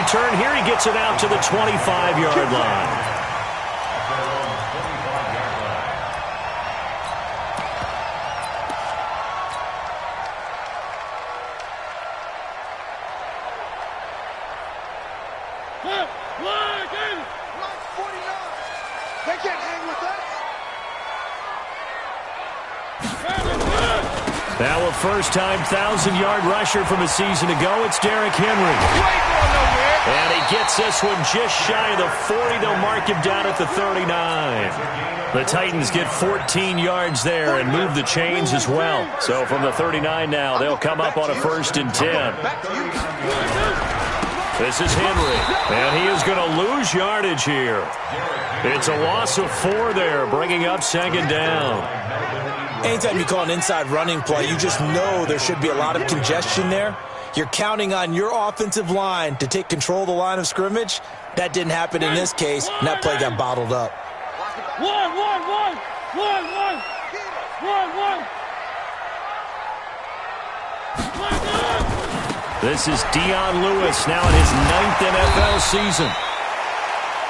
return here. He gets it out to the 25-yard line. Now a first-time 1,000-yard rusher from a season ago. It's Derrick Henry. And he gets this one just shy of the 40. They'll mark him down at the 39. The Titans get 14 yards there and move the chains as well. So from the 39 now, they'll come up on a 1st and 10. This is Henry, and he is going to lose yardage here. It's a loss of 4 there, bringing up 2nd down. Anytime you call an inside running play, you just know there should be a lot of congestion there. You're counting on your offensive line to take control of the line of scrimmage. That didn't happen in this case, and that play got bottled up. This is Dion Lewis now in his 9th NFL season.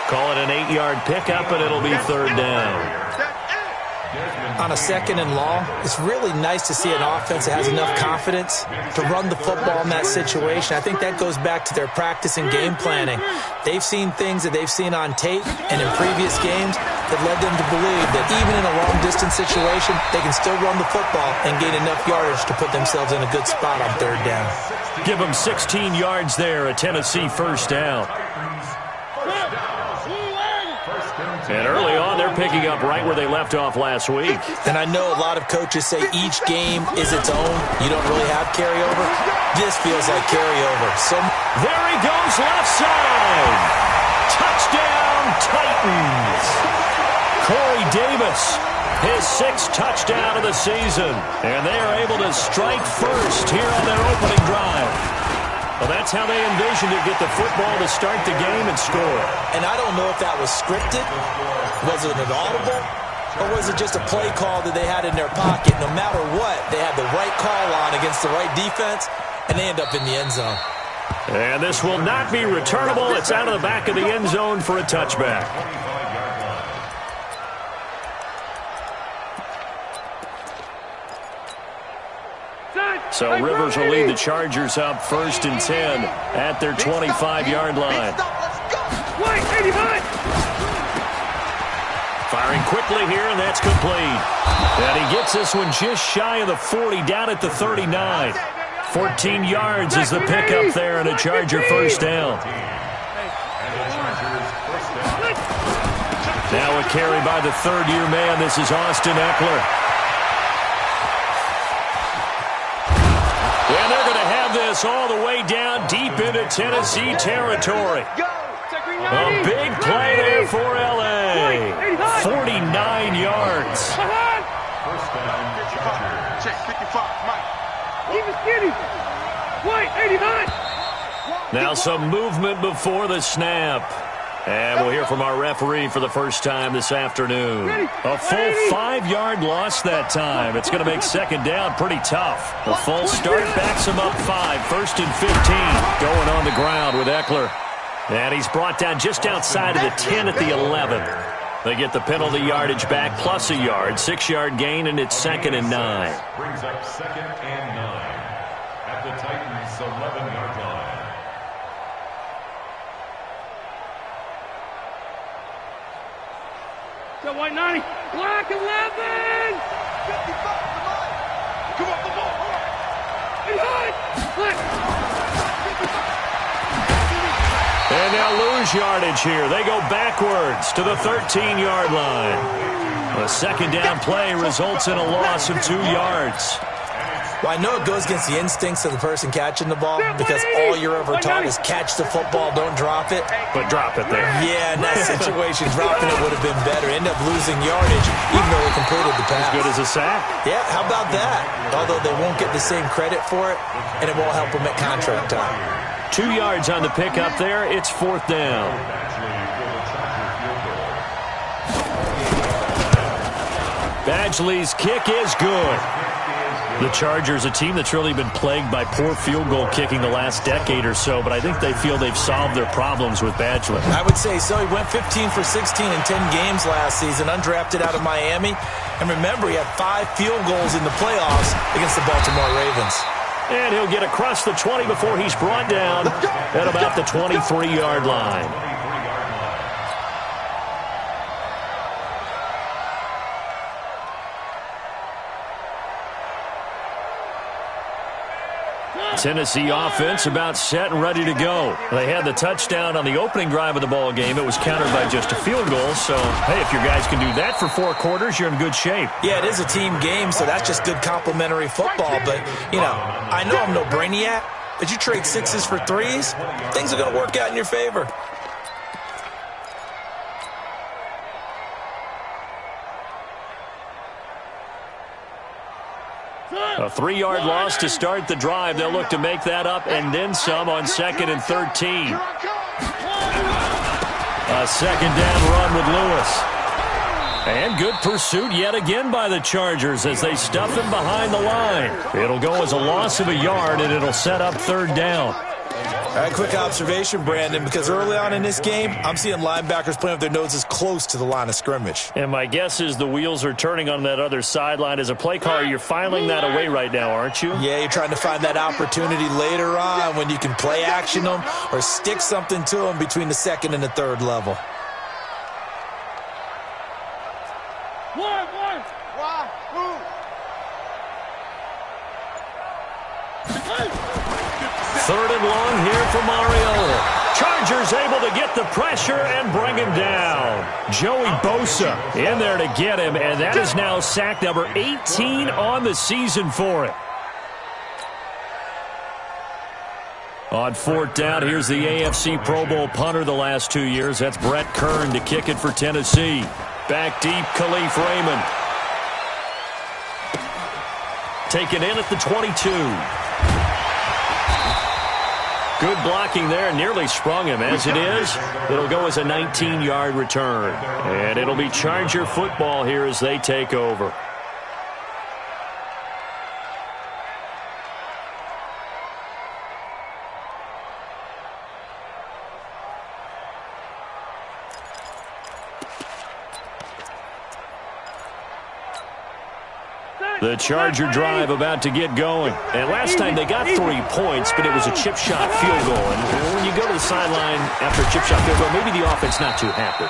Call it an 8-yard pickup, and it'll be 3rd down. On a 2nd and long, it's really nice to see an offense that has enough confidence to run the football in that situation. I think that goes back to their practice and game planning. They've seen things that they've seen on tape and in previous games that led them to believe that even in a long-distance situation, they can still run the football and gain enough yardage to put themselves in a good spot on 3rd down. Give them 16 yards there, a Tennessee 1st down. And early on, they're picking up right where they left off last week. And I know a lot of coaches say each game is its own. You don't really have carryover. This feels like carryover. So there he goes, left side. Touchdown, Titans. Corey Davis, his 6th touchdown of the season. And they are able to strike first here on their opening drive. Well, that's how they envisioned to get the football to start the game and score. And I don't know if that was scripted. Was it an audible? Or was it just a play call that they had in their pocket? No matter what, they had the right call on against the right defense, and they end up in the end zone. And this will not be returnable. It's out of the back of the end zone for a touchback. So Rivers will lead the Chargers up 1st and 10 at their 25-yard line. Firing quickly here, and that's complete. And he gets this one just shy of the 40, down at the 39. 14 yards is the pickup there, and a Charger 1st down. Now a carry by the 3rd-year man. This is Austin Eckler. And they're going to have this all the way down deep into Tennessee territory. A big play there for L.A. 49 yards. Now some movement before the snap. And we'll hear from our referee for the first time this afternoon. A full 5-yard loss that time. It's going to make 2nd down pretty tough. The full start backs him up 5. 1st and 15. Going on the ground with Eckler. And he's brought down just outside of the 10 at the 11. They get the penalty yardage back plus a yard. 6-yard gain, and it's 2nd and 9. Brings up 2nd and 9 at the Titans' 11-yard line. White 90, black 11! 55, come on, the ball, and they'll lose yardage here. They go backwards to the 13-yard line. A 2nd down play results in a loss of 2 yards. Well, I know it goes against the instincts of the person catching the ball because all you're ever taught is catch the football, don't drop it. But drop it there. Yeah, in that situation, dropping it would have been better. End up losing yardage, even though they completed the pass. As good as a sack. Yeah, how about that? Although they won't get the same credit for it, and it won't help them at contract time. 2 yards on the pickup there. It's 4th down. Badgley's kick is good. The Chargers, a team that's really been plagued by poor field goal kicking the last decade or so, but I think they feel they've solved their problems with Badgley. I would say so. He went 15 for 16 in 10 games last season, undrafted out of Miami. And remember, he had 5 field goals in the playoffs against the Baltimore Ravens. And he'll get across the 20 before he's brought down at about the 23-yard line. Tennessee offense about set and ready to go. They had the touchdown on the opening drive of the ball game. It was countered by just a field goal. So, hey, if your guys can do that for 4 quarters, you're in good shape. Yeah, it is a team game, so that's just good complimentary football. But, you know, I know I'm no brainiac, but you trade 6s for 3s, things are going to work out in your favor. A 3-yard loss to start the drive. They'll look to make that up and then some on 2nd and 13. A second down run with Lewis. And good pursuit yet again by the Chargers as they stuff him behind the line. It'll go as a loss of a yard, and it'll set up 3rd down. All right, quick observation, Brandon, because early on in this game, I'm seeing linebackers playing with their noses close to the line of scrimmage. And my guess is the wheels are turning on that other sideline. As a play caller, you're filing that away right now, aren't you? Yeah, you're trying to find that opportunity later on when you can play action them or stick something to them between the 2nd and the 3rd level. Third and long here for Mariota. Chargers able to get the pressure and bring him down. Joey Bosa in there to get him, and that is now sack number 18 on the season for him. On 4th down, here's the AFC Pro Bowl punter the last 2 years. That's Brett Kern to kick it for Tennessee. Back deep, Khalif Raymond. Taken in at the 22. Good blocking there, nearly sprung him. As it is, it'll go as a 19-yard return. And it'll be Charger football here as they take over. The Charger drive about to get going. And last time they got 3 points, but it was a chip shot field goal. And when you go to the sideline after a chip shot field goal, maybe the offense not too happy.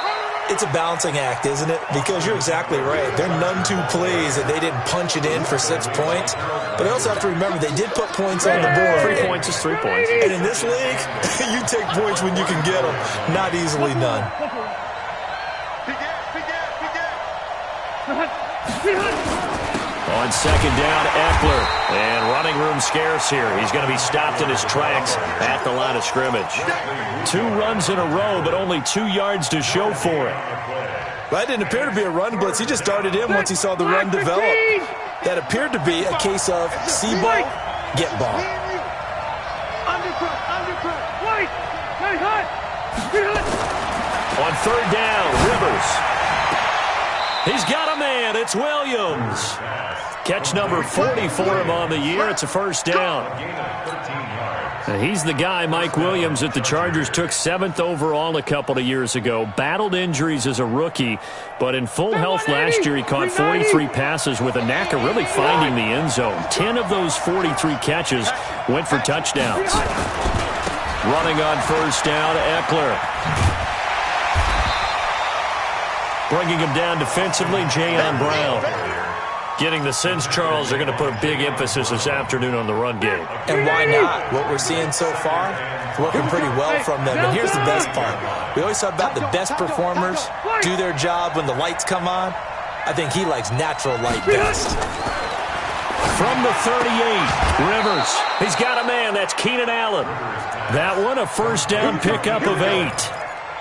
It's a balancing act, isn't it? Because you're exactly right. They're none too pleased that they didn't punch it in for 6 points. But I also have to remember they did put points on the board. 3 points is 3 points. And in this league, you take points when you can get them. Not easily done. On 2nd down, Eckler. And running room scarce here. He's going to be stopped in his tracks at the line of scrimmage. 2 runs in a row, but only 2 yards to show for it. Well, that didn't appear to be a run blitz. He just darted in once he saw the run develop. That appeared to be a case of see ball, get ball. On 3rd down, Rivers. He's got a man. It's Williams. Catch number 40 for him on the year. It's a 1st down. And he's the guy, Mike Williams, that the Chargers took 7th overall a couple of years ago. Battled injuries as a rookie, but in full health last year, he caught 43 passes with a knack of really finding the end zone. 10 of those 43 catches went for touchdowns. Running on 1st down, Eckler. Bringing him down defensively, Jayon Brown. Getting the sense, Charles, they're going to put a big emphasis this afternoon on the run game. And why not? What we're seeing so far, it's working pretty well from them. And here's the best part. We always talk about the best performers do their job when the lights come on. I think he likes natural light best. From the 38, Rivers. He's got a man. That's Keenan Allen. That one, a 1st down pickup of 8.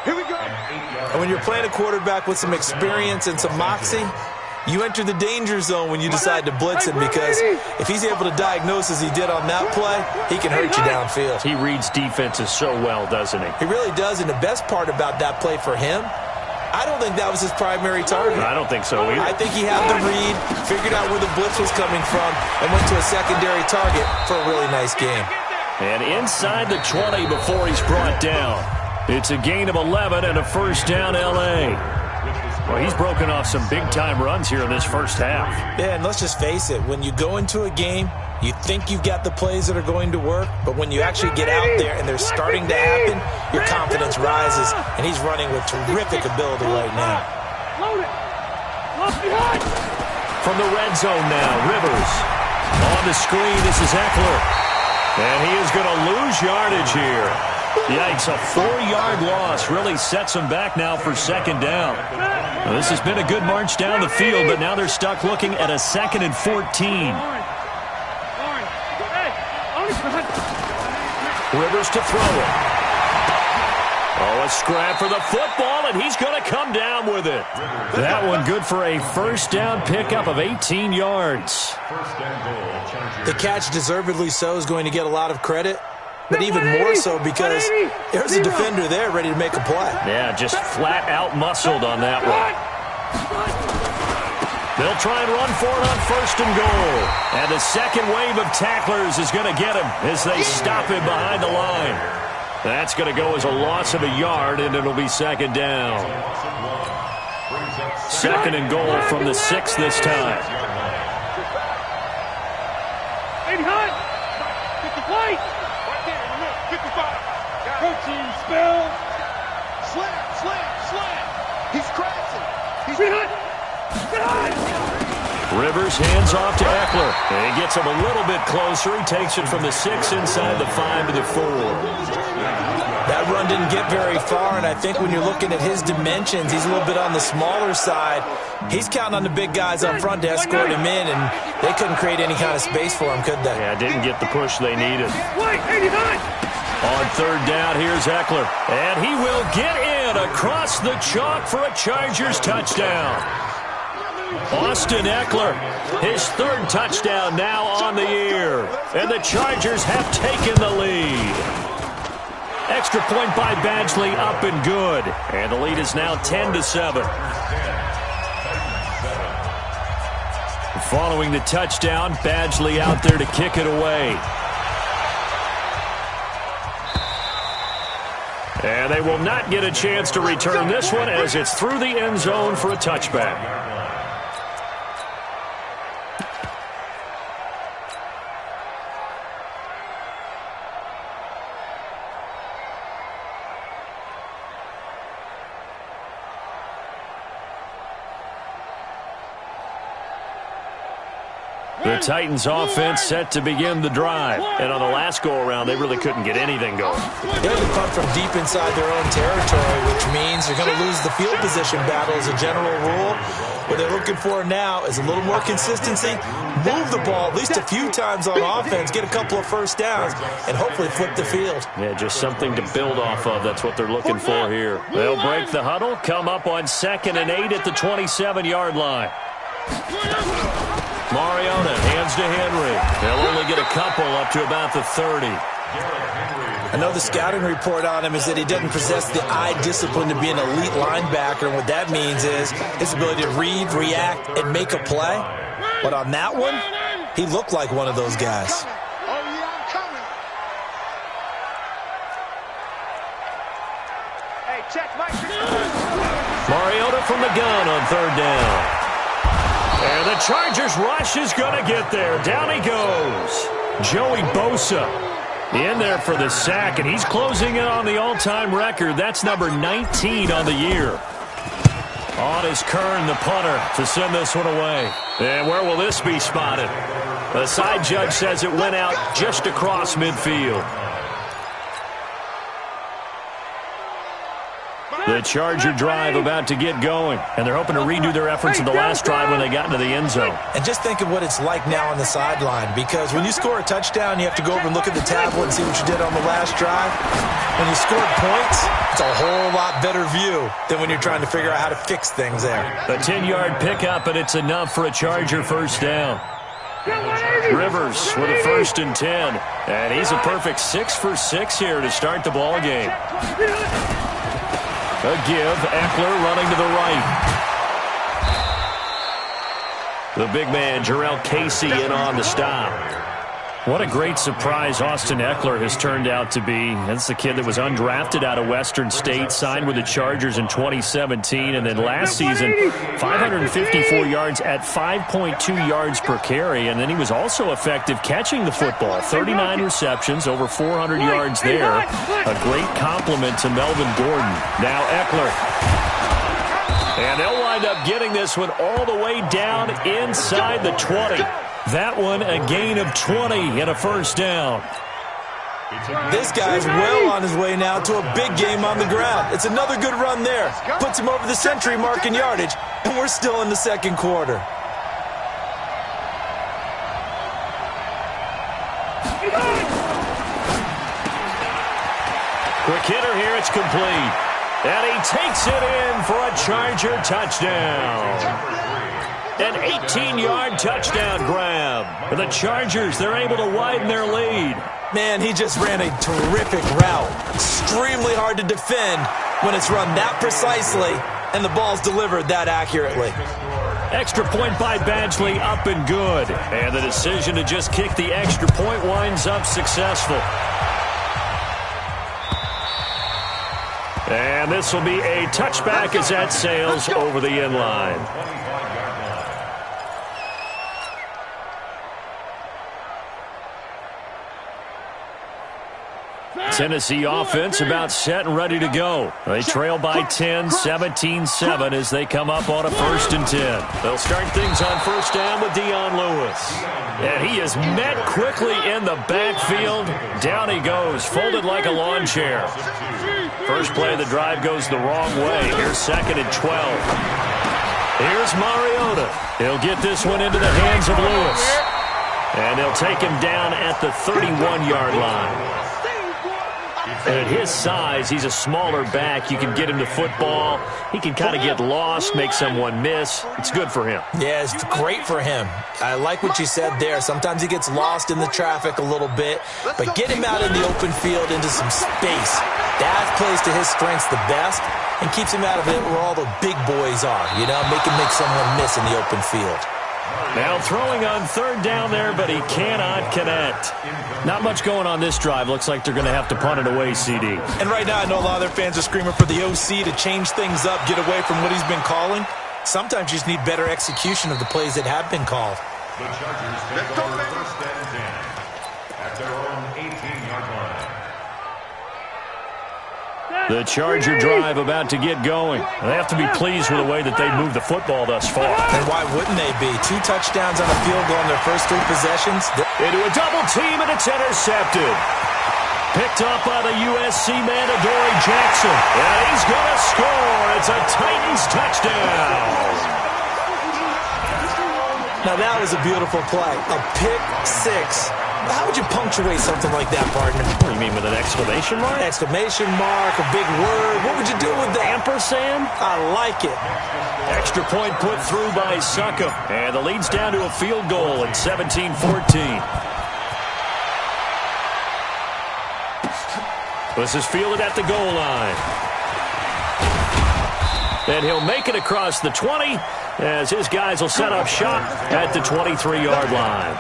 Here we go. And when you're playing a quarterback with some experience and some moxie, you enter the danger zone when you decide to blitz him, because if he's able to diagnose as he did on that play, he can hurt you downfield. He reads defenses so well, doesn't he? He really does, and the best part about that play for him I don't think that was his primary target. I don't think so either. I think he had the read, figured out where the blitz was coming from, and went to a secondary target for a really nice game. And inside the 20 before he's brought down. It's a gain of 11 and a first down, L.A. Well, he's broken off some big-time runs here in this first half. Yeah, and let's just face it. When you go into a game, you think you've got the plays that are going to work, but when you actually get out there and they're starting to happen, your confidence rises, and he's running with terrific ability right now. From the red zone now, Rivers. On the screen, this is Eckler. And he is going to lose yardage here. Yikes, a 4-yard loss really sets him back now for second down. Now, this has been a good march down the field, but now they're stuck looking at a 2nd and 14. Rivers to throw it. Oh, a scrap for the football, and he's going to come down with it. That one good for a first down pickup of 18 yards. The catch, deservedly so, is going to get a lot of credit, but even more so because there's a defender there ready to make a play. Yeah, just flat out muscled on that one. They'll try and run for it on 1st and goal. And the second wave of tacklers is going to get him as they stop him behind the line. That's going to go as a loss of a yard, and it'll be second down. 2nd and goal from the 6 this time. Protein spill. Slam. He's crashing. He's hit. Rivers hands off to Eckler. And he gets him a little bit closer. He takes it from the 6 inside the 5 to the 4. That run didn't get very far, and I think when you're looking at his dimensions, he's a little bit on the smaller side. He's counting on the big guys up front to escort him in, and they couldn't create any kind of space for him, could they? Yeah, didn't get the push they needed. On 3rd down, here's Eckler. And he will get in across the chalk for a Chargers touchdown. Austin Eckler, his 3rd touchdown now on the year. And the Chargers have taken the lead. Extra point by Badgley, up and good. And the lead is now 10-7. Following the touchdown, Badgley out there to kick it away. And they will not get a chance to return this one as it's through the end zone for a touchback. The Titans offense set to begin the drive. And on the last go-around, they really couldn't get anything going. They had to punt from deep inside their own territory, which means they're going to lose the field position battle as a general rule. What they're looking for now is a little more consistency, move the ball at least a few times on offense, get a couple of first downs, and hopefully flip the field. Yeah, just something to build off of. That's what they're looking for here. They'll break the huddle, come up on 2nd and 8 at the 27-yard line. Mariota hands to Henry. They'll only get a couple up to about the 30. I know the scouting report on him is that he doesn't possess the eye discipline to be an elite linebacker. And what that means is his ability to read, react, and make a play. But on that one, he looked like one of those guys. Mariota from the gun on 3rd down. And the Chargers rush is going to get there. Down he goes. Joey Bosa in there for the sack, and he's closing in on the all-time record. That's number 19 on the year. On is Kern, the punter, to send this one away. And where will this be spotted? The side judge says it went out just across midfield. The Charger drive about to get going, and they're hoping to redo their efforts in the last drive when they got into the end zone. And just think of what it's like now on the sideline, because when you score a touchdown, you have to go over and look at the tablet and see what you did on the last drive. When you scored points, it's a whole lot better view than when you're trying to figure out how to fix things there. A 10-yard pickup, and it's enough for a Charger first down. Rivers with a 1st and 10, and he's a perfect 6 for 6 here to start the ball game. A give. Eckler running to the right. The big man, Jarrell Casey, in on the stop. What a great surprise Austin Eckler has turned out to be. That's the kid that was undrafted out of Western State, signed with the Chargers in 2017, and then last season, 554 yards at 5.2 yards per carry, and then he was also effective catching the football. 39 receptions, over 400 yards there. A great compliment to Melvin Gordon. Now Eckler. And they'll wind up getting this one all the way down inside the 20. That one a gain of 20 and a first down. This guy's well on his way now to a big game on the ground. It's another good run there. Puts him over the century mark in yardage, and we're still in the second quarter. Quick hitter here, it's complete. And he takes it in for a Charger touchdown. An 18-yard touchdown grab. For the Chargers, they're able to widen their lead. Man, he just ran a terrific route. Extremely hard to defend when it's run that precisely and the ball's delivered that accurately. Extra point by Badgley, up and good. And the decision to just kick the extra point winds up successful. And this will be a touchback as that sails over the end line. Tennessee offense about set and ready to go. They trail by 10, 17-7 as they come up on a 1st and 10. They'll start things on first down with Dion Lewis. And he is met quickly in the backfield. Down he goes, folded like a lawn chair. First play of the drive goes the wrong way. Here's 2nd and 12. Here's Mariota. He'll get this one into the hands of Lewis. And they'll take him down at the 31-yard line. At his size, he's a smaller back. You can get him to football. He can kind of get lost, make someone miss. It's good for him. Yeah, it's great for him. I like what you said there. Sometimes he gets lost in the traffic a little bit, but get him out in the open field into some space. That plays to his strengths the best and keeps him out of it where all the big boys are, you know, make him make someone miss in the open field. Now throwing on 3rd down there, but he cannot connect. Not much going on this drive. Looks like they're going to have to punt it away, CD. And right now I know a lot of their fans are screaming for the OC to change things up, get away from what he's been calling. Sometimes you just need better execution of the plays that have been called. The Chargers take over 1st and 10 at their own 18-yard line. The Charger drive about to get going. They have to be pleased with the way that they moved the football thus far. And why wouldn't they be? 2 touchdowns on a field goal in their first 3 possessions. Into a double team, and it's intercepted. Picked up by the USC man, Adoree Jackson. And he's going to score. It's a Titans touchdown. Now that was a beautiful play. A pick 6. How would you punctuate something like that, partner? What do you mean, with an exclamation mark? Exclamation mark, a big word. What would you do with that? Ampersand? I like it. Extra point put through by Suckup. And the lead's down to a field goal at 17-14. This is fielded at the goal line. And he'll make it across the 20 as his guys will set up shop at the 23-yard line.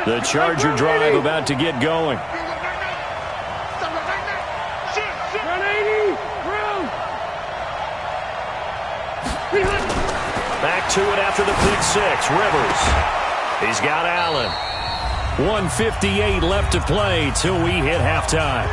The Charger drive about to get going. Back to it after the pick 6. Rivers. He's got Allen. 1:58 left to play till we hit halftime.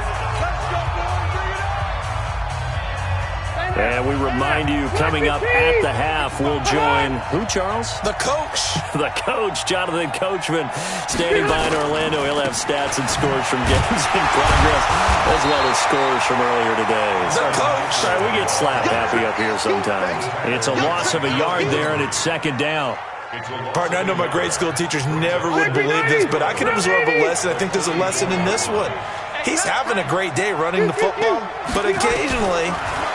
And we remind you, coming up at the half, we'll join who, Charles? The coach. The coach, Jonathan Coachman, standing by in Orlando. He'll have stats and scores from games in progress, as well as scores from earlier today. The coach. Sorry, we get slap happy up here sometimes. It's a loss of a yard there, and it's 2nd down. Partner, I know my grade school teachers never would believe this, but I can absorb a lesson. I think there's a lesson in this one. He's having a great day running the football, but occasionally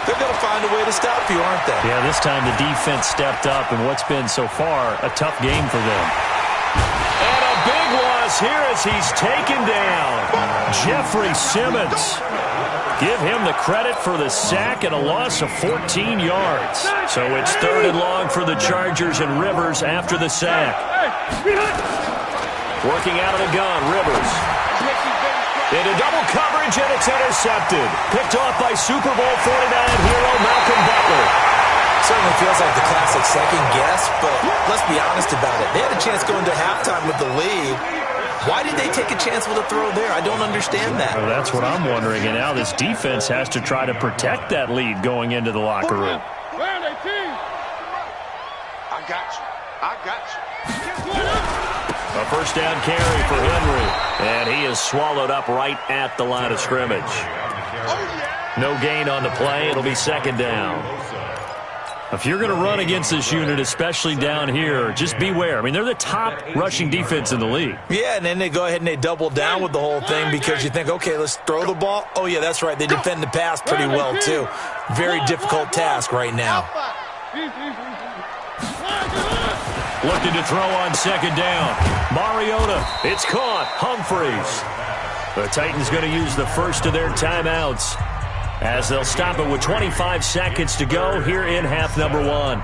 they're going to find a way to stop you, aren't they? Yeah, this time the defense stepped up in what's been so far a tough game for them. And a big one us here as he's taken down. Jeffrey Simmons. Give him the credit for the sack and a loss of 14 yards. So it's 3rd and long for the Chargers and Rivers after the sack. Working out of the gun, Rivers. Into double coverage, and it's intercepted. Picked off by Super Bowl 49 hero Malcolm Butler. Certainly feels like the classic second guess, but let's be honest about it. They had a chance going to halftime with the lead. Why did they take a chance with a throw there? I don't understand that. Well, that's what I'm wondering. And now this defense has to try to protect that lead going into the locker room. I got you. I got you. A first down carry for Henry. And he is swallowed up right at the line of scrimmage. No gain on the play. It'll be 2nd down. If you're going to run against this unit, especially down here, just beware. I mean, they're the top rushing defense in the league. Yeah, and then they go ahead and they double down with the whole thing because you think, okay, let's throw the ball. Oh, yeah, that's right. They defend the pass pretty well, too. Very difficult task right now. Looking to throw on 2nd down. Mariota, it's caught. Humphreys. The Titans going to use the first of their timeouts, as they'll stop it with 25 seconds to go here in half number 1.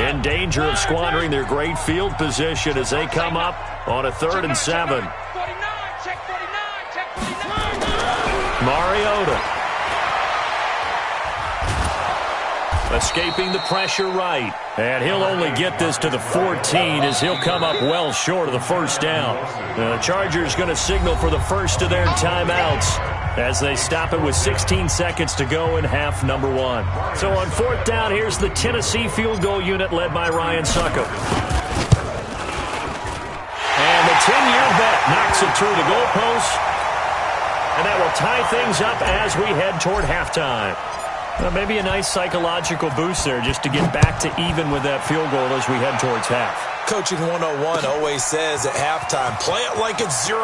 In danger of squandering their great field position as they come up on a 3rd and 7. Mariota. Escaping the pressure right. And he'll only get this to the 14 as he'll come up well short of the first down. The Chargers going to signal for the first of their timeouts as they stop it with 16 seconds to go in half number 1. So on 4th down, here's the Tennessee field goal unit led by Ryan Succop. And the 10-year vet knocks it through the goalpost. And that will tie things up as we head toward halftime. Well, maybe a nice psychological boost there just to get back to even with that field goal as we head towards half. Coaching 101 always says at halftime, play it like it's 0-0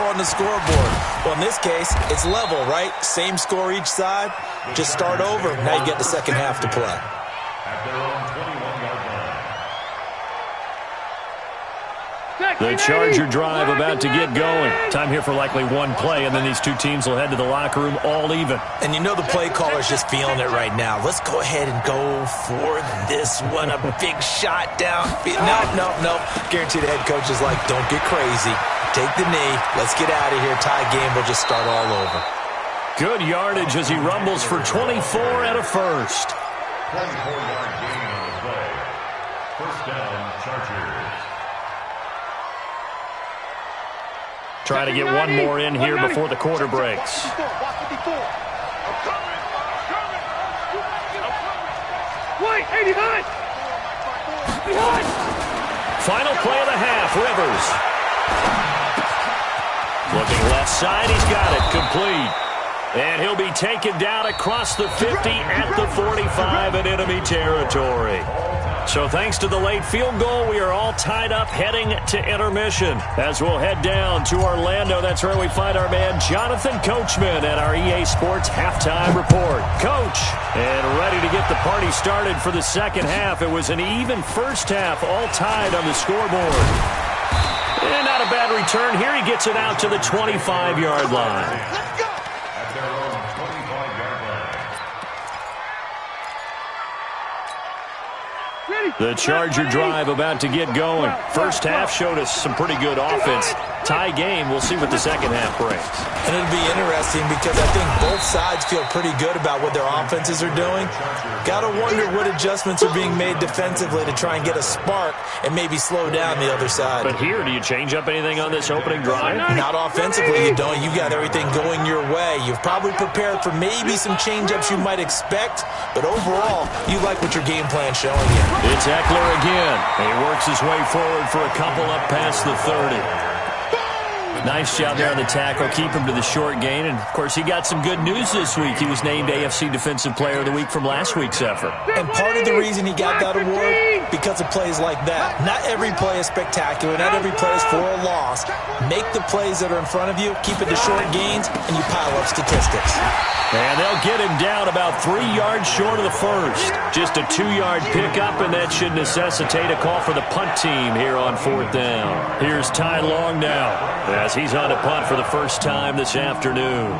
on the scoreboard. Well, in this case, it's level, right? Same score each side. Just start over. Now you get the second half to play. At their own 21-yard line. The Charger drive about to get going. Time here for likely one play, and then these two teams will head to the locker room all even. And you know the play caller's just feeling it right now. Let's go ahead and go for this one. A big shot down. No. Guarantee the head coach is like, don't get crazy. Take the knee. Let's get out of here. Tie game. We'll just start all over. Good yardage as he rumbles for 24 and a first. 24-yard gain on the play. First down, Chargers. Trying to get one more in here before the quarter breaks. Wait, 80 behind! Final play of the half, Rivers. Looking left side, he's got it, complete. And he'll be taken down across the 50 at the 45 in enemy territory. So thanks to the late field goal, we are all tied up heading to intermission. As we'll head down to Orlando, that's where we find our man Jonathan Coachman at our EA Sports Halftime Report. Coach, and ready to get the party started for the second half. It was an even first half, all tied on the scoreboard. And not a bad return here. He gets it out to the 25-yard line. At their own 25-yard line. The Charger drive about to get going. First half showed us some pretty good offense. Tie game. We'll see what the second half brings. And it'll be interesting because I think both sides feel pretty good about what their offenses are doing. Got to wonder what adjustments are being made defensively to try and get a spark and maybe slow down the other side. But here, do you change up anything on this opening drive? Not offensively, you don't. You got everything going your way. You've probably prepared for maybe some change-ups you might expect, but overall, you like what your game plan's showing you. It's Eckler again. He works his way forward for a couple up past the 30. Nice job there on the tackle. Keep him to the short gain. And, of course, he got some good news this week. He was named AFC Defensive Player of the Week from last week's effort. And part of the reason he got that award, because of plays like that. Not every play is spectacular. Not every play is for a loss. Make the plays that are in front of you, keep it to short gains, and you pile up statistics. And they'll get him down about 3 yards short of the first. Just a 2-yard pickup, and that should necessitate a call for the punt team here on 4th down. Here's Ty Long now, as he's on a punt for the first time this afternoon.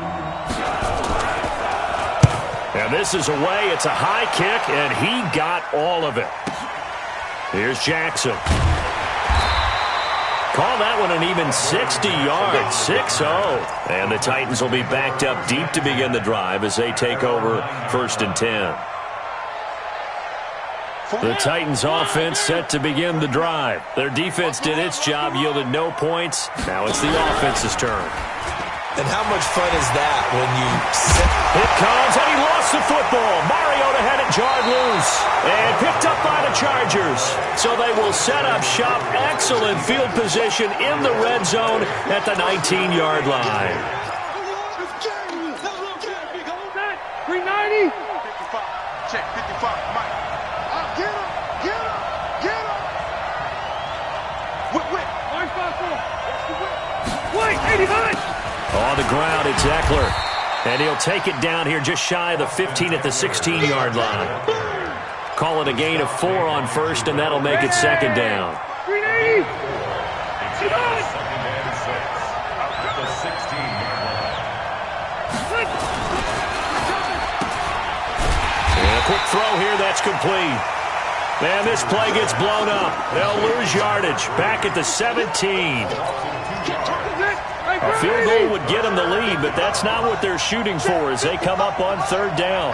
And this is away. It's a high kick, and he got all of it. Here's Jackson. Call that one an even 60 yards, 6-0. And the Titans will be backed up deep to begin the drive as they take over 1st and 10. The Titans offense set to begin the drive. Their defense did its job, yielded no points. Now it's the offense's turn. And how much fun is that when you set... It comes, and he lost the football. Mariota had it jarred loose and picked up by the Chargers. So they will set up shop. Excellent field position in the red zone at the 19-yard line. 390. 55. Check 55. Mike. Get him. Get him. Get him. Whip. Orange 5-4. White 89. On the ground, it's Eckler. And he'll take it down here just shy of the 15 at the 16-yard line. Call it a gain of 4 on first, and that'll make it 2nd down. 380. It's second and 6 at the 16-yard line. And a quick throw here, that's complete. And this play gets blown up. They'll lose yardage. Back at the 17. A field goal would get them the lead, but that's not what they're shooting for as they come up on 3rd down.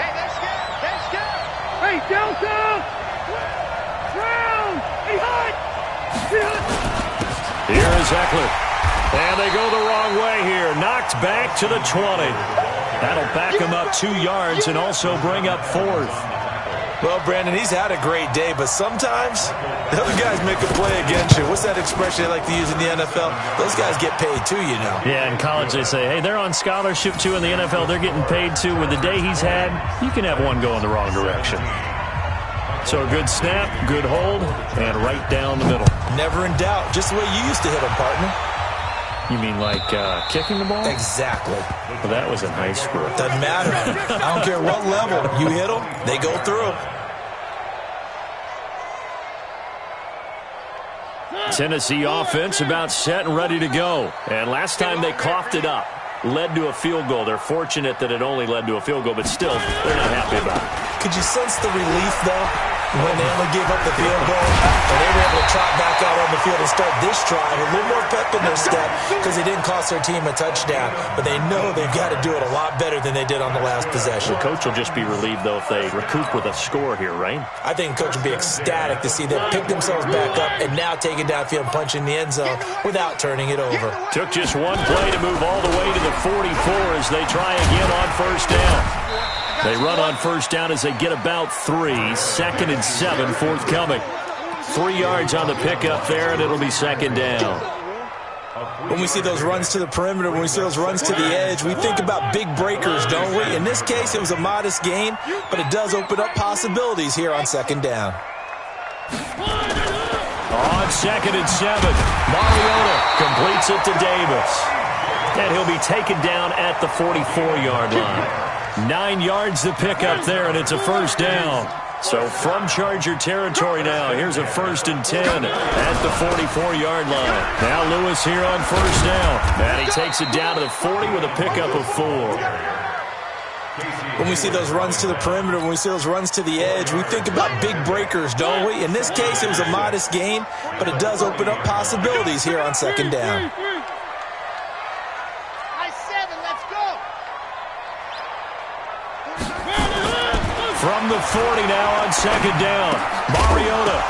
Hey, Delta! Brown! Hey, hot! Here is Eckler. And they go the wrong way here. Knocked back to the 20. That'll back him up 2 yards and also bring up 4th. Well, Brandon, he's had a great day, but sometimes the other guys make a play against you. What's that expression they like to use in the NFL? Those guys get paid too, you know. Yeah, in college they say, hey, they're on scholarship too. In the NFL, they're getting paid too. With the day he's had, you can have one go in the wrong direction. So a good snap, good hold, and right down the middle. Never in doubt. Just the way you used to hit them, partner. You mean like kicking the ball? Exactly. Well, that was in high school. Doesn't matter. I don't care what level. You hit them, they go through. Tennessee offense about set and ready to go. And last time they coughed it up. Led to a field goal. They're fortunate that it only led to a field goal, but still, they're not happy about it. Could you sense the relief, though, when they only gave up the field goal and they were able to trot back out on the field and start this drive with a little more pep in their step because they didn't cost their team a touchdown, but they know they've got to do it a lot better than they did on the last possession. The coach will just be relieved, though, if they recoup with a score here, right? I think the coach will be ecstatic to see them pick themselves back up and now take it downfield and punch in the end zone without turning it over. Took just one play to move all the way to the 44 as they try again on 1st down. They run on 1st down as they get about 3. 2nd and 7 forthcoming. 3 yards on the pickup there, and it'll be 2nd down. When we see those runs to the perimeter, when we see those runs to the edge, we think about big breakers, don't we? In this case, it was a modest gain, but it does open up possibilities here on 2nd down. On 2nd and 7, Mariota completes it to Davis. And he'll be taken down at the 44-yard line. 9 yards to pick up there, and it's a 1st down. So from Charger territory now, here's a 1st and 10 at the 44-yard line. Now Lewis here on 1st down. And he takes it down to the 40 with a pickup of 4. When we see those runs to the perimeter, when we see those runs to the edge, we think about big breakers, don't we? In this case, it was a modest gain, but it does open up possibilities here on 2nd down. From the 40 now on 2nd down, Mariota.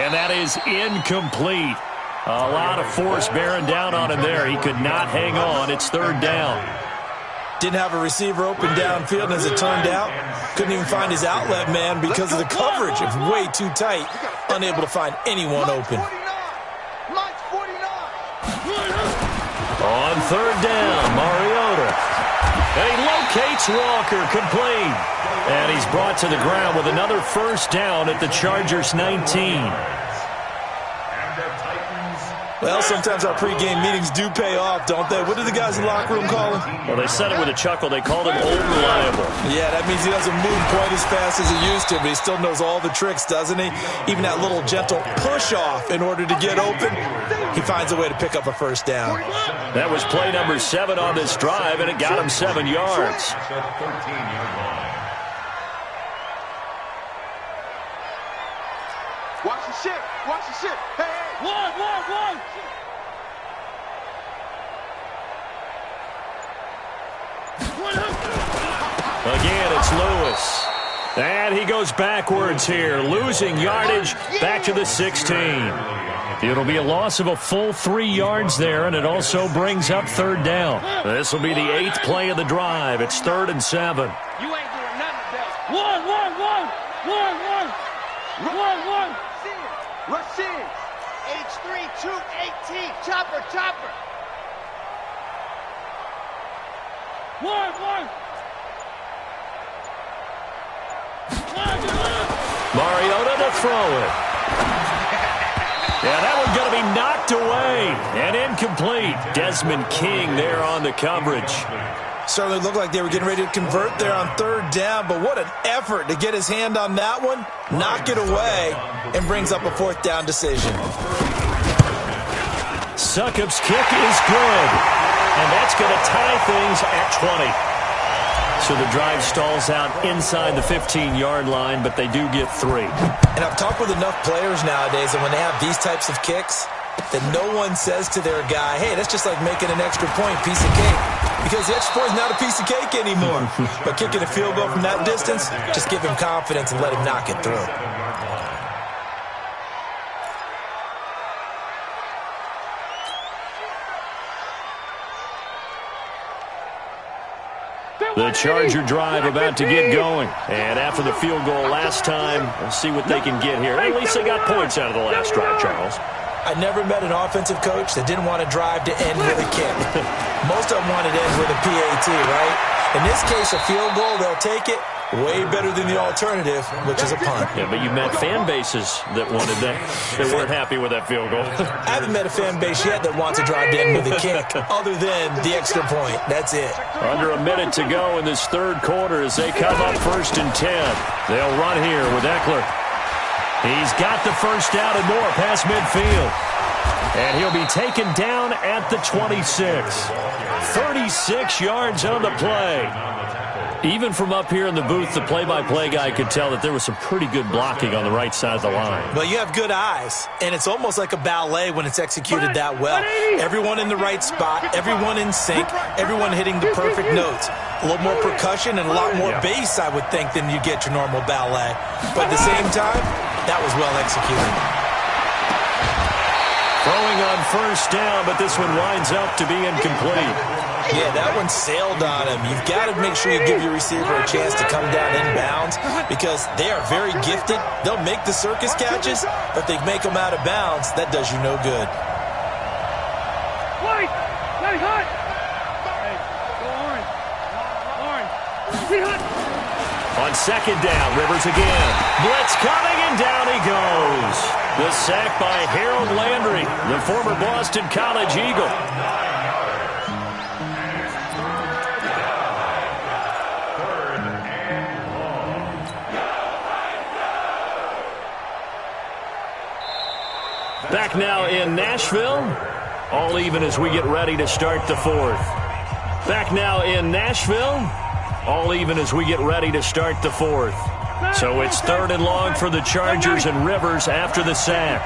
And that is incomplete. A lot of force bearing down on him there. He could not hang on. It's 3rd down. Didn't have a receiver open downfield, and as it turned out, couldn't even find his outlet man because of the coverage. It was way too tight, unable to find anyone open. third down. Mariota. And he locates Walker, complete. And he's brought to the ground with another first down at the Chargers' 19. Well, sometimes our pregame meetings do pay off, don't they? What do the guys in the locker room call him? Well, they said it with a chuckle. They called him old reliable. Yeah, that means he doesn't move quite as fast as he used to, but he still knows all the tricks, doesn't he? Even that little gentle push-off in order to get open, he finds a way to pick up a first down. That was play number 7 on this drive, and it got him 7 yards. Watch the shit. Watch the shit. Hey, hey. One. Again, it's Lewis. And he goes backwards here, losing yardage back to the 16. It'll be a loss of a full 3 yards there, and it also brings up third down. This will be the 8th play of the drive. It's 3rd and 7. You ain't doing nothing today. One. Rush in. H3, 218. Chopper. One. Mariota to throw it. Yeah, that one's going to be knocked away and incomplete. Desmond King there on the coverage. Certainly looked like they were getting ready to convert there on third down, but what an effort to get his hand on that one, knock it away, and brings up a 4th down decision. Succop's kick is good, and that's going to tie things at 20. So the drive stalls out inside the 15-yard line, but they do get 3. And I've talked with enough players nowadays, and when they have these types of kicks, that no one says to their guy, hey, that's just like making an extra point, piece of cake. Because the extra point is not a piece of cake anymore. But kicking a field goal from that distance, just give him confidence and let him knock it through. The Charger drive about to get going. And after the field goal last time, we'll see what they can get here. At least they got points out of the last drive, Charles. I never met an offensive coach that didn't want to drive to end with a kick. Most of them wanted to end with a PAT, right? In this case, a field goal, they'll take it. Way better than the alternative, which is a punt. Yeah, but you met fan bases that wanted that. They weren't happy with that field goal. I haven't met a fan base yet that wants to drive to end with a kick, other than the extra point. That's it. Under a minute to go in this third quarter as they come up 1st and 10. They'll run here with Eckler. He's got the first down and more past midfield. And he'll be taken down at the 26. 36 yards on the play. Even from up here in the booth, the play-by-play guy could tell that there was some pretty good blocking on the right side of the line. Well, you have good eyes, and it's almost like a ballet when it's executed that well. Everyone in the right spot, everyone in sync, everyone hitting the perfect notes. A little more percussion and a lot more bass, I would think, than you get your normal ballet. But at the same time, that was well executed. Throwing on first down, but this one winds up to be incomplete. Yeah, that one sailed on him. You've got to make sure you give your receiver a chance to come down inbounds because they are very gifted. They'll make the circus catches, but if they make them out of bounds, that does you no good. White! Hey, hot! Hey, go orange. Orange. Be hot! On second down, Rivers again. Blitz coming, and down he goes. The sack by Harold Landry, the former Boston College Eagle. Back now in Nashville. All even as we get ready to start the 4th. Back now in Nashville. All even as we get ready to start the 4th. So it's 3rd and long for the Chargers and Rivers after the sack.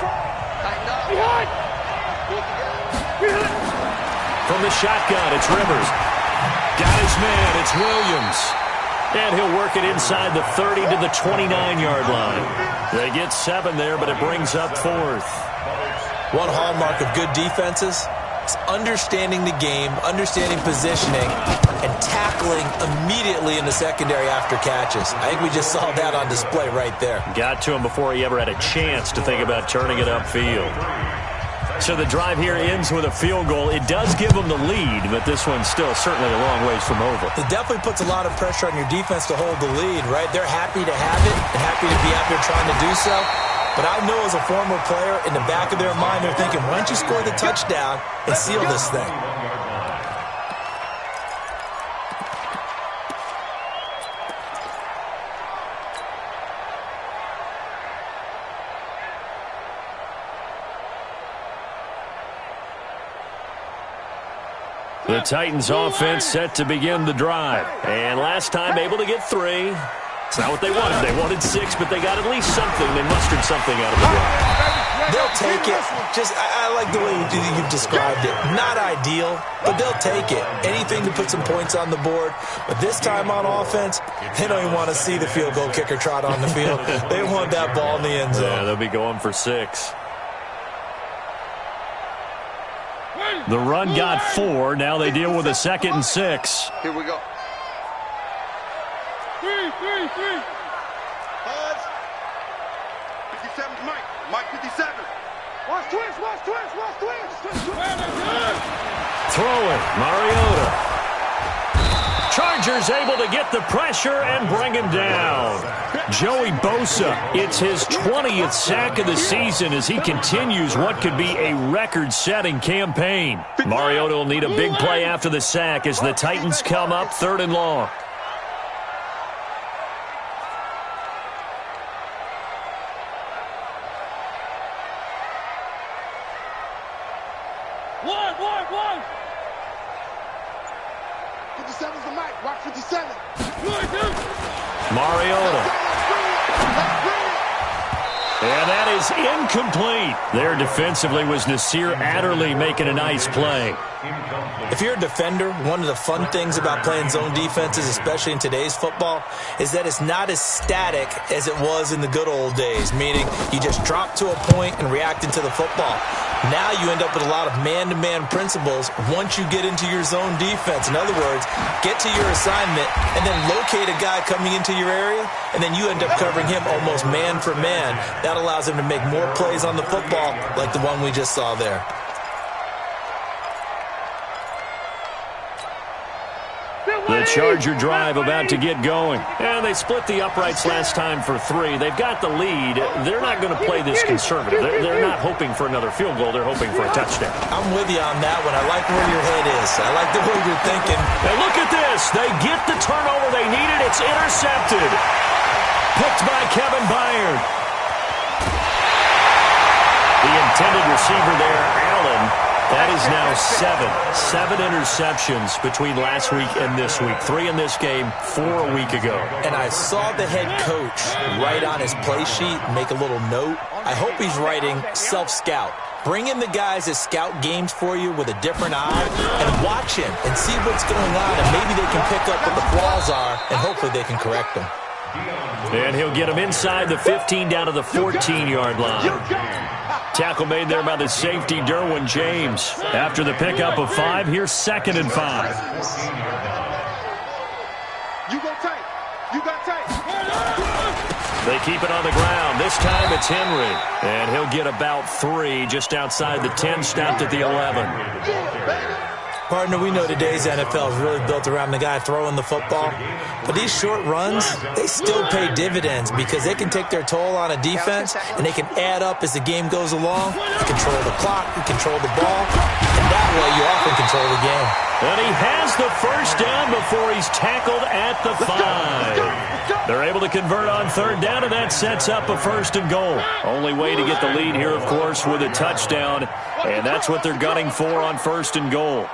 From the shotgun, it's Rivers. Got his man, it's Williams. And he'll work it inside the 30 to the 29-yard line. They get 7 there, but it brings up 4th. One hallmark of good defenses is understanding the game, understanding positioning, and tackling immediately in the secondary after catches. I think we just saw that on display right there. Got to him before he ever had a chance to think about turning it upfield. So the drive here ends with a field goal. It does give them the lead, but this one's still certainly a long ways from over. It definitely puts a lot of pressure on your defense to hold the lead, right? They're happy to have it and happy to be out there trying to do so. But I know as a former player, in the back of their mind, they're thinking, why don't you score the touchdown and seal this thing? The Titans offense set to begin the drive. And last time able to get 3. It's not what they wanted. They wanted 6, but they got at least something. They mustered something out of the drive. They'll take it. I like the way you've described it. Not ideal, but they'll take it. Anything to put some points on the board. But this time on offense, they don't even want to see the field goal kicker trot on the field. They want that ball in the end zone. Yeah, they'll be going for 6. The run got 4. Now they deal with a 2nd and 6. Here we go. 3. Pause. 57's Mike. Mike 57. Watch twist. Throwing, Mariota. Chargers able to get the pressure and bring him down. Joey Bosa, it's his 20th sack of the season as he continues what could be a record-setting campaign. Mariota will need a big play after the sack as the Titans come up 3rd and long. One. 57's the Mike. Watch 57. Mariota. And that is incomplete. There defensively was Nasir Adderley making a nice play. If you're a defender, one of the fun things about playing zone defenses, especially in today's football, is that it's not as static as it was in the good old days, meaning you just drop to a point and react into the football. Now you end up with a lot of man-to-man principles once you get into your zone defense. In other words, get to your assignment and then locate a guy coming into your area, and then you end up covering him almost man for man. That allows him to make more plays on the football like the one we just saw there. The Charger drive about to get going. And they split the uprights last time for 3. They've got the lead. They're not going to play this conservative. They're not hoping for another field goal. They're hoping for a touchdown. I'm with you on that one. I like where your head is. I like the way you're thinking. And look at this. They get the turnover they needed. It's intercepted. Picked by Kevin Byard. The intended receiver there, Allen. That is now 7 interceptions between last week and this week. 3 in this game, 4 a week ago. And I saw the head coach write on his play sheet, make a little note. I hope he's writing self-scout. Bring in the guys that scout games for you with a different eye and watch him and see what's going on, and maybe they can pick up what the flaws are, and hopefully they can correct them. And he'll get him inside the 15 down to the 14-yard line. Tackle made there by the safety, Derwin James. After the pickup of 5, here's 2nd and 5. You go tight. You got tight. They keep it on the ground. This time it's Henry. And he'll get about 3 just outside the 10, stopped at the 11. Partner, we know today's NFL is really built around the guy throwing the football. But these short runs, they still pay dividends because they can take their toll on a defense, and they can add up as the game goes along. You control the clock, you control the ball, and that way you often control the game. And he has the first down before he's tackled at the 5. They're able to convert on 3rd down, and that sets up a 1st and goal. Only way to get the lead here, of course, with a touchdown, and that's what they're gunning for on 1st and goal.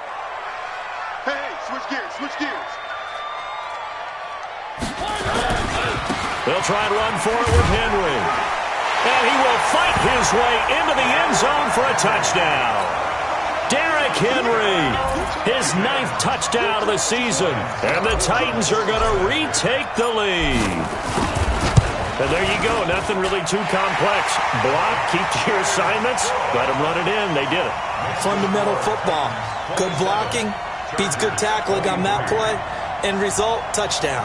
Hey, switch gears. They'll try and run for it with Henry. And he will fight his way into the end zone for a touchdown. Derrick Henry, his 9th touchdown of the season. And the Titans are going to retake the lead. And there you go. Nothing really too complex. Block, keep to your assignments, let them run it in. They did it. Fundamental football. Good blocking beats good tackling on that play. End result, touchdown.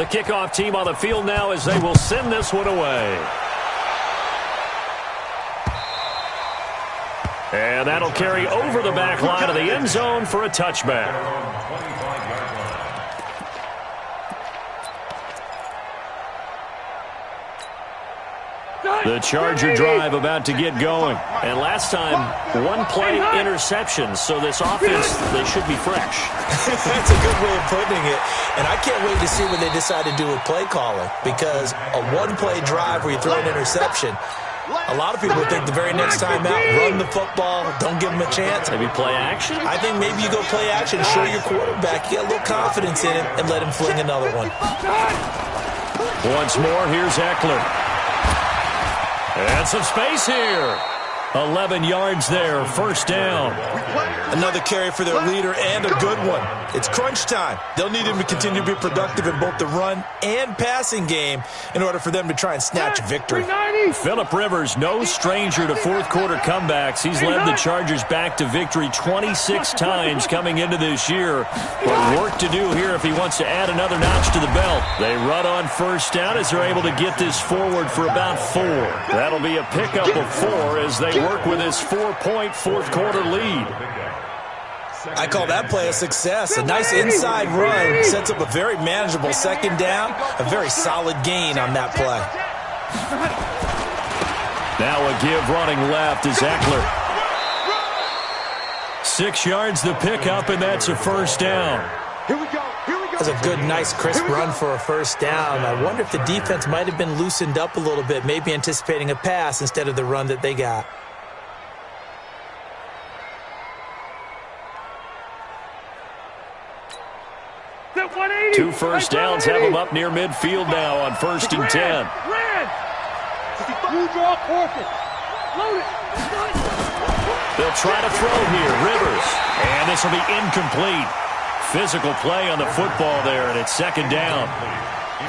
The kickoff team on the field now as they will send this one away. And that'll carry over the back line of the end zone for a touchback. The Charger drive about to get going. And last time, one play interception. So this offense, they should be fresh. That's a good way of putting it. And I can't wait to see what they decide to do with play calling. Because a one-play drive where you throw an interception, a lot of people think the very next time out, run the football, don't give them a chance. Maybe play action? I think maybe you go play action, show your quarterback, you get a little confidence in him, and let him fling another one. Once more, here's Eckler. And some space here. 11 yards there, first down. Another carry for their leader and a good one. It's crunch time. They'll need him to continue to be productive in both the run and passing game in order for them to try and snatch victory. Phillip Rivers, no stranger to fourth-quarter comebacks. He's led the Chargers back to victory 26 times coming into this year. But work to do here if he wants to add another notch to the belt. They run on first down as they're able to get this forward for about 4. That'll be a pickup of 4 as they work with this 4-point fourth-quarter lead. I call that play a success. A nice inside run sets up a very manageable second down, a very solid gain on that play. Now a give running left is Eckler. 6 yards the pickup, and that's a first down. Here we go. That's a good, nice, crisp run for a first down. I wonder if the defense might have been loosened up a little bit, maybe anticipating a pass instead of the run that they got. Two first downs have them up near midfield now on 1st and 10. They'll try to throw here. Rivers. And this will be incomplete. Physical play on the football there, and it's second down.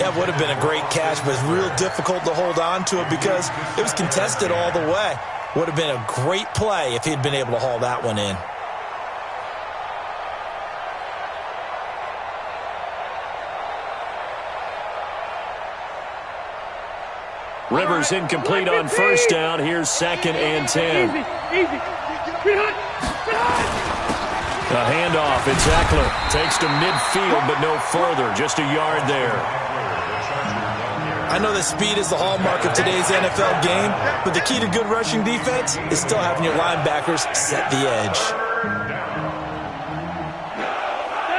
That would have been a great catch, but it's real difficult to hold on to it because it was contested all the way. Would have been a great play if he'd been able to haul that one in. Rivers incomplete on first down. Here's 2nd and 10. A handoff. It's Eckler. Takes to midfield, but no further. Just a yard there. I know that speed is the hallmark of today's NFL game, but the key to good rushing defense is still having your linebackers set the edge.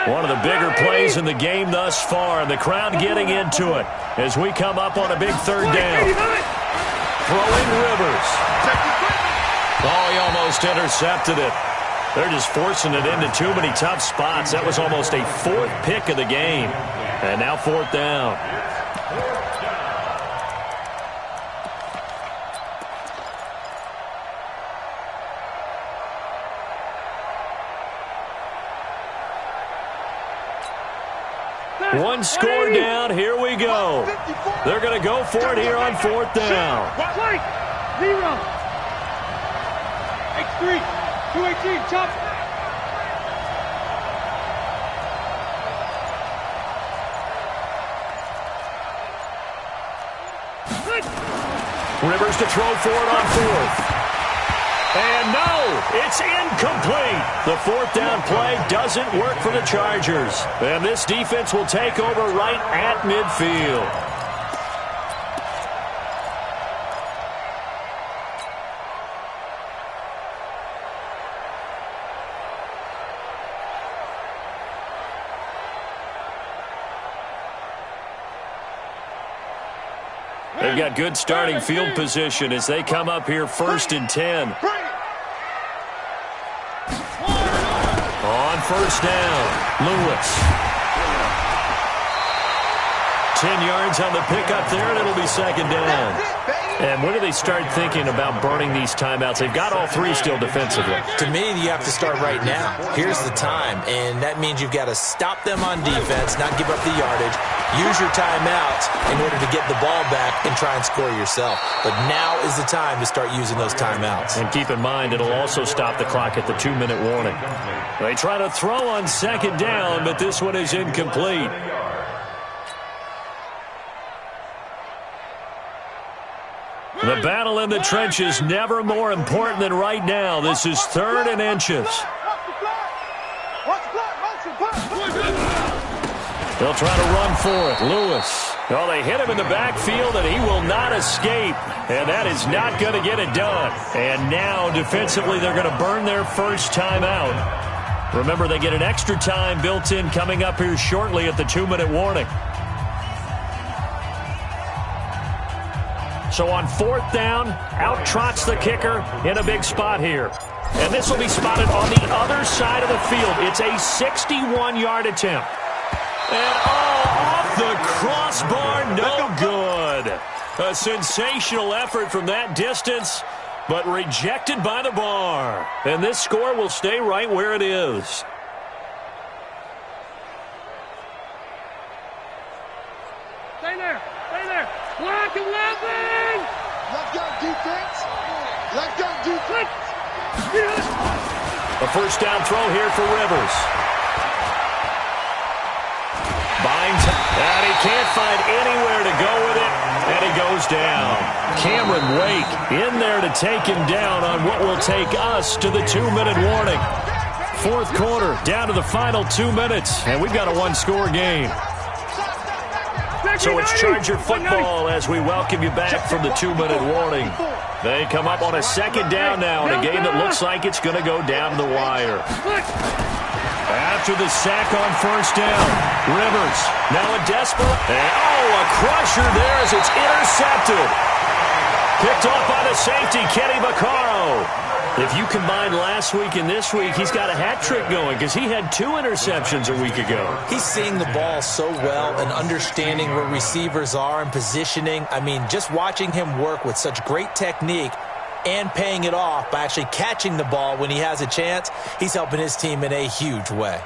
One of the bigger plays in the game thus far, and the crowd getting into it as we come up on a big third down. Throwing Rivers. Oh, he almost intercepted it. They're just forcing it into too many tough spots. That was almost a 4th pick of the game. And now 4th down. One score down. Here we go. They're going to go for it here on 4th down. Zero. X3. 218. Chop. Rivers to throw for it on 4th. And no, it's incomplete. The 4th down play doesn't work for the Chargers. And this defense will take over right at midfield. They've got good starting field position as they come up here 1st and 10. On 1st down, Lewis. 10 yards on the pickup there, and it'll be 2nd down. And when do they start thinking about burning these timeouts? They've got all 3 still defensively. To me, you have to start right now. Here's the time, and that means you've got to stop them on defense, not give up the yardage. Use your timeout in order to get the ball back and try and score yourself. But now is the time to start using those timeouts. And keep in mind, it'll also stop the clock at the 2-minute warning. They try to throw on 2nd down, but this one is incomplete. The battle in the trenches never more important than right now. This is 3rd and inches. They'll try to run for it. Lewis. Well, they hit him in the backfield, and he will not escape. And that is not going to get it done. And now, defensively, they're going to burn their first timeout. Remember, they get an extra time built in coming up here shortly at the 2-minute warning. So on 4th down, out trots the kicker in a big spot here. And this will be spotted on the other side of the field. It's a 61-yard attempt. And off the crossbar, no good. A sensational effort from that distance, but rejected by the bar. And this score will stay right where it is. Stay there. Stay there. Block 11. Left guard defense. Left guard defense. A first down throw here for Rivers. Binds, and he can't find anywhere to go with it, and he goes down. Cameron Wake in there to take him down on what will take us to the 2-minute warning. 4th quarter, down to the final 2 minutes, and we've got a 1-score game. So it's Charger football as we welcome you back from the 2-minute warning. They come up on a 2nd down now in a game that looks like it's going to go down to the wire. After the sack on 1st down, Rivers now a desperate. And, a crusher there as it's intercepted. Picked off by the safety, Kenny Vaccaro. If you combine last week and this week, he's got a hat trick going because he had 2 interceptions a week ago. He's seeing the ball so well and understanding where receivers are and positioning. I mean, just watching him work with such great technique and paying it off by actually catching the ball when he has a chance, he's helping his team in a huge way.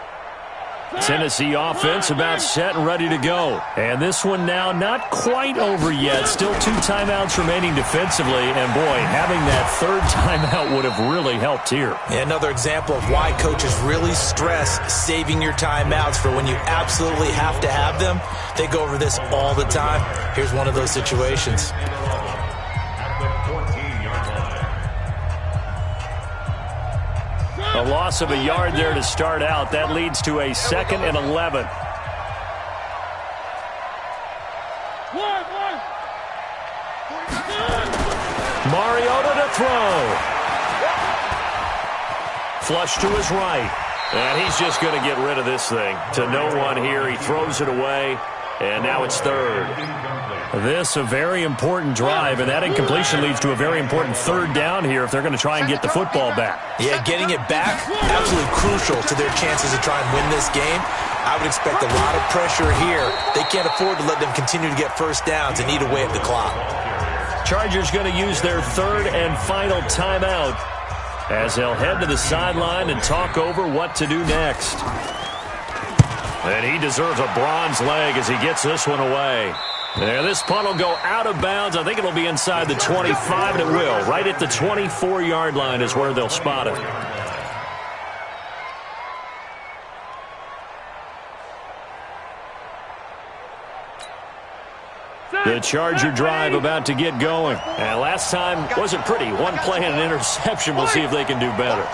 Tennessee offense about set and ready to go. And this one now not quite over yet. Still 2 timeouts remaining defensively. And, boy, having that 3rd timeout would have really helped here. Yeah, another example of why coaches really stress saving your timeouts for when you absolutely have to have them. They go over this all the time. Here's one of those situations. A loss of a yard there to start out. That leads to a 2nd and 11. Mariota to throw. Flush to his right. And he's just going to get rid of this thing. To no one here. He throws it away. And now it's 3rd. This a very important drive, and that incompletion leads to a very important 3rd down here if they're going to try and get the football back. Yeah, getting it back, absolutely crucial to their chances to try and win this game. I would expect a lot of pressure here. They can't afford to let them continue to get first downs and eat away at the clock. Chargers going to use their 3rd and final timeout as they'll head to the sideline and talk over what to do next. And he deserves a bronze leg as he gets this one away. And this punt will go out of bounds. I think it'll be inside the 25, and it will. Right at the 24-yard line is where they'll spot it. The Charger drive about to get going. And last time wasn't pretty. One play and an interception. We'll see if they can do better.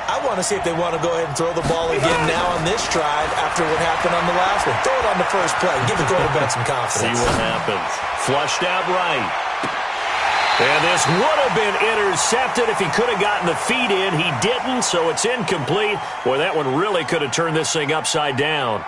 I want to see if they want to go ahead and throw the ball again now on this drive after what happened on the last one. Throw it on the first play. Give the quarterback some confidence. See what happens. Flushed out right. And this would have been intercepted if he could have gotten the feet in. He didn't, so it's incomplete. Boy, that one really could have turned this thing upside down.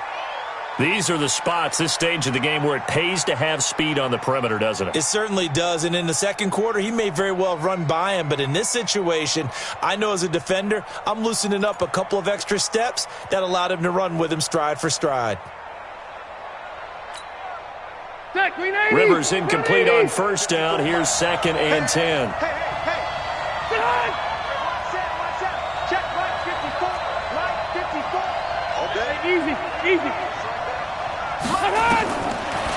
These are the spots, this stage of the game, where it pays to have speed on the perimeter, doesn't it? It certainly does. And in the 2nd quarter, he may very well run by him. But in this situation, I know as a defender, I'm loosening up a couple of extra steps that allowed him to run with him stride for stride. Rivers incomplete on 1st down. Here's 2nd and 10. Watch out. Check right 54. Okay. Easy.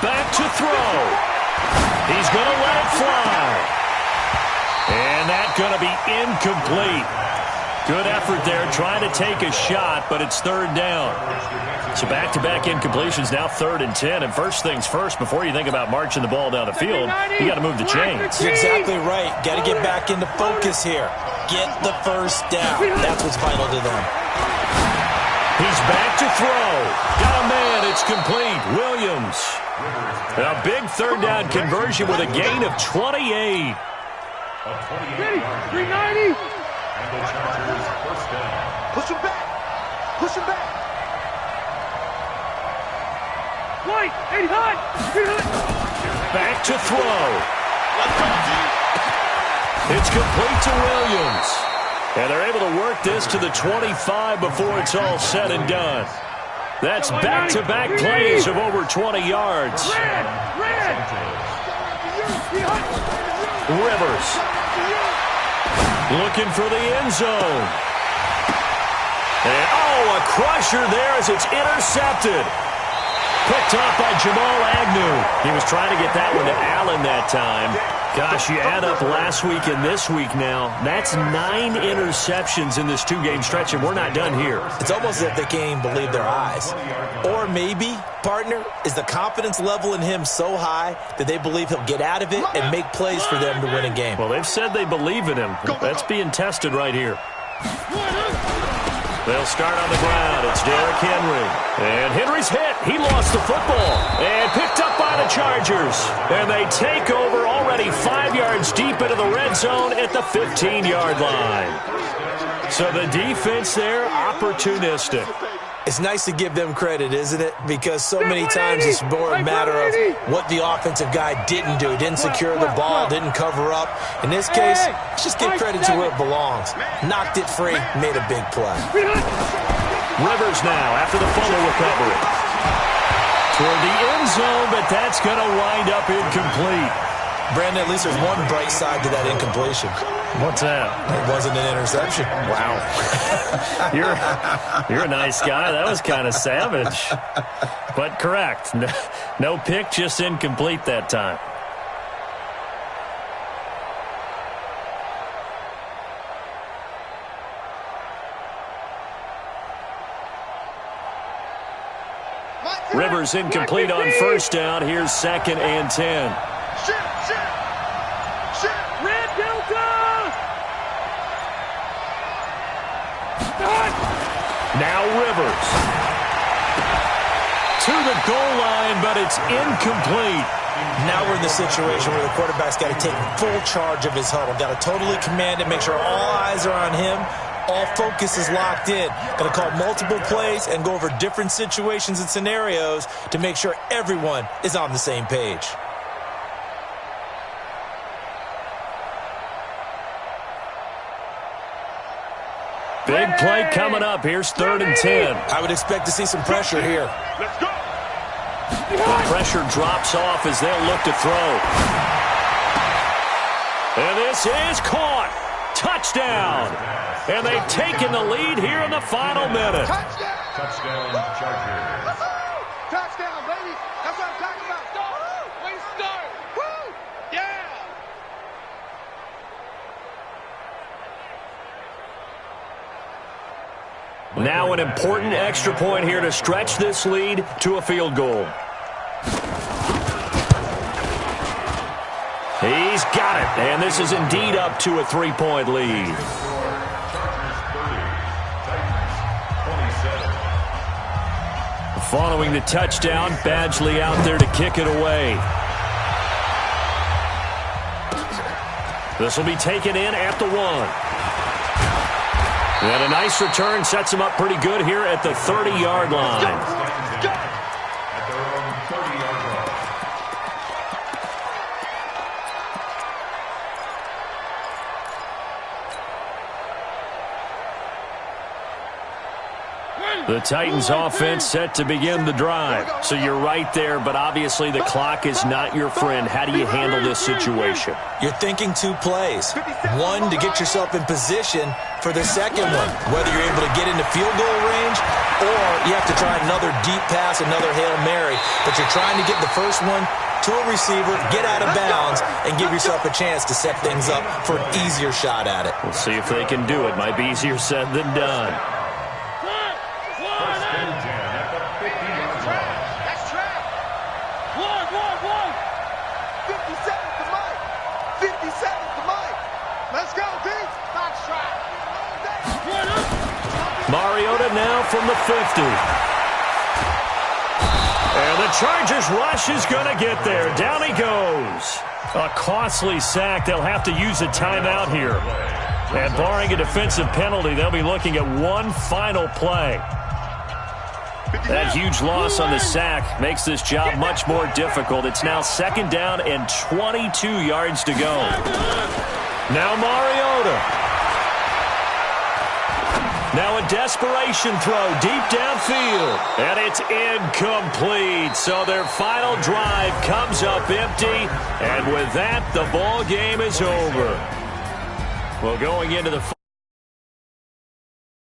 Back to throw. He's going to let it fly. And that's going to be incomplete. Good effort there, trying to take a shot, but it's third down. So back-to-back incompletions, now 3rd and 10. And first things first, before you think about marching the ball down the field, you got to move the chains. You're exactly right. Got to get back into focus here. Get the first down. That's what's vital to them. He's back to throw. Got a man. It's complete. Williams. A big third down conversion with a gain of 28. 390. And the Chargers first down. Push him back. Push him back. White, 8 hot. Back to throw. It's complete to Williams. And they're able to work this to the 25 before it's all said and done. That's back-to-back plays of over 20 yards. Red. Rivers. Looking for the end zone. And, a crusher there as it's intercepted. Picked up by Jamal Agnew. He was trying to get that one to Allen that time. Gosh, you add up last week and this week now. That's 9 interceptions in this 2-game stretch, and we're not done here. It's almost as if they can't even believe their eyes. Or maybe, partner, is the confidence level in him so high that they believe he'll get out of it and make plays for them to win a game. Well, they've said they believe in him. That's being tested right here. They'll start on the ground. It's Derrick Henry. And Henry's hit. He lost the football. And picked up by the Chargers. And they take over already 5 yards deep into the red zone at the 15-yard line. So the defense there, opportunistic. It's nice to give them credit, isn't it? Because so many times it's more a matter of what the offensive guy didn't do. Didn't secure the ball, didn't cover up. In this case, let's just give credit to where it belongs. Knocked it free, made a big play. Rivers now after the fumble recovery. Toward the end zone, but that's going to wind up incomplete. Brandon, at least there's one bright side to that incompletion. What's that? It wasn't an interception. Wow. You're a nice guy. That was kind of savage. But correct. No pick, just incomplete that time. Rivers incomplete on first down. Here's 2nd and 10. Red Delta! Now Rivers. To the goal line, but it's incomplete. Now we're in the situation where the quarterback's got to take full charge of his huddle. Got to totally command it, make sure all eyes are on him. All focus is locked in. Got to call multiple plays and go over different situations and scenarios to make sure everyone is on the same page. Big play coming up. Here's 3rd and 10. I would expect to see some pressure here. Let's go. The pressure drops off as they'll look to throw. And this is caught. Touchdown. And they've taken the lead here in the final minute. Touchdown, Chargers. Touchdown, baby. That's what I'm talking about. Way to start. Woo! Yeah. Now an important extra point here to stretch this lead to a field goal. He's got it, and this is indeed up to a 3-point lead. Following the touchdown, Badgley out there to kick it away. This will be taken in at the 1. And a nice return sets him up pretty good here at the 30-yard line. The Titans offense set to begin the drive. So you're right there, but obviously the clock is not your friend. How do you handle this situation? You're thinking 2 plays. One, to get yourself in position for the second one, whether you're able to get into field goal range or you have to try another deep pass, another Hail Mary. But you're trying to get the first one to a receiver, get out of bounds, and give yourself a chance to set things up for an easier shot at it. We'll see if they can do it. Might be easier said than done. First and 10 at the 50-yard line. That's trap. 50 seconds to Mike. 50 seconds to Mike. Let's go, D. Box trap. Mariota now from the 50. And the Chargers rush is going to get there. Down he goes. A costly sack. They'll have to use a timeout here. And barring a defensive penalty, they'll be looking at one final play. That huge loss on the sack makes this job much more difficult. It's now 2nd down and 22 yards to go. Now Mariota. Now a desperation throw deep downfield. And it's incomplete. So their final drive comes up empty. And with that, the ball game is over. Well, going into the